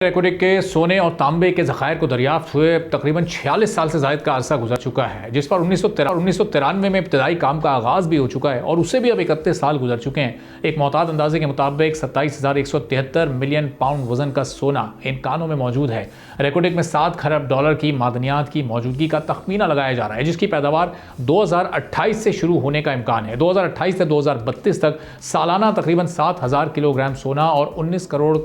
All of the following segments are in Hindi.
रेकोडिक के सोने और तांबे के ज़खायर को दरियाफ्त हुए तकरीबन 46 साल से ज़ायद का अरसा गुजर चुका है, जिस पर 1993 में इब्तदाई काम का आगाज़ भी हो चुका है और उससे भी अब 31 साल गुजर चुके हैं। एक मोहतात अंदाजे के मुताबिक 27,173 मिलियन पाउंड वजन का सोना इन कानों में मौजूद है। रेकोडिक में 7 खरब डॉलर की मादनियात की मौजूदगी का तखमीना लगाया जा रहा है, जिसकी पैदावार 2028 से शुरू होने का इम्कान है। 2028 से 2032 तक सालाना तकरीबन 7,000 किलोग्राम सोना और 19 करोड़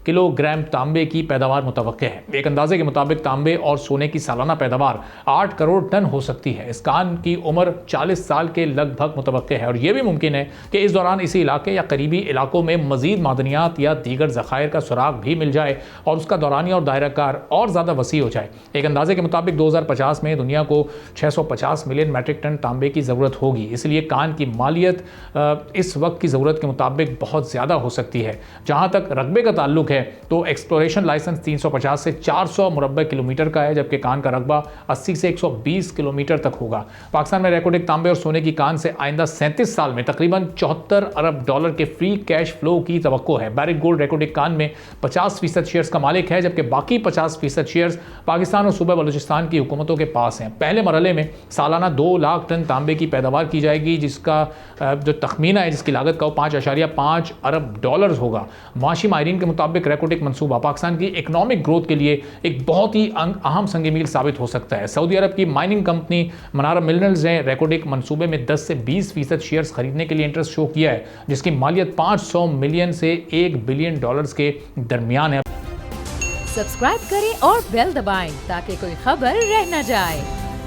किलोग्राम तांबे की पैदावार मुतवक्के है। एक अंदाजे के मुताबिक तांबे और सोने की सालाना पैदावार 8 करोड़ टन हो सकती है। इस कान की उम्र 40 साल के लगभग मुतवक्के है और यह भी मुमकिन है कि इस दौरान इसी इलाके या करीबी इलाकों में मजीद मादनियात या दीगर ज़खायर का सुराग भी मिल जाए और उसका दौरानिया और दायरा कार और ज़्यादा वसी हो जाए। एक अंदाजे के मुताबिक 2050 में दुनिया को 650 मिलियन मैट्रिक टन तांबे की ज़रूरत होगी। इसलिए कान की मालियत इस वक्त की ज़रूरत के मुताबिक बहुत ज़्यादा हो सकती है। जहाँ तक रकबे का ताल्लुक है तो एक्सप्लोरेशन लाइसेंस 350 से 400 मुरब्बा किलोमीटर का है, जबकि कान का रकबा 80 से 120 किलोमीटर तक होगा। पाकिस्तान में रेकोडिक तांबे और सोने की कान से आइंदा 37 साल में तकरीबन 74 अरब डॉलर के फ्री कैश फ्लो की तवक्को है। बैरिक गोल्ड रेकोडिक कान में 50% शेयर्स का मालिक है, जबकि बाकी 50% शेयर्स पाकिस्तान और सूबा बलूचिस्तान की हुकूमतों के पास हैं। पहले मरहले में सालाना 2 लाख टन तांबे की पैदावार की जाएगी, जिसका जो तखमीना है जिसकी लागत का 5.5 अरब डॉलर होगा। माशी माहिरीन के मुताबिक रेकोडिक मंसूबा पाकिस्तान की इकोनॉमिक ग्रोथ के लिए एक बहुत ही अहम संग मील साबित हो सकता है। सऊदी अरब की माइनिंग कंपनी मनारा मिनरल्स ने रेकोडिक मंसूबे में 10 से 20% शेयर्स खरीदने के लिए इंटरेस्ट शो किया है, जिसकी मालियत 500 मिलियन से 1 बिलियन डॉलर्स के दरमियान है। सब्सक्राइब करें और बेल दबाएं ताकि कोई खबर रह न जाए।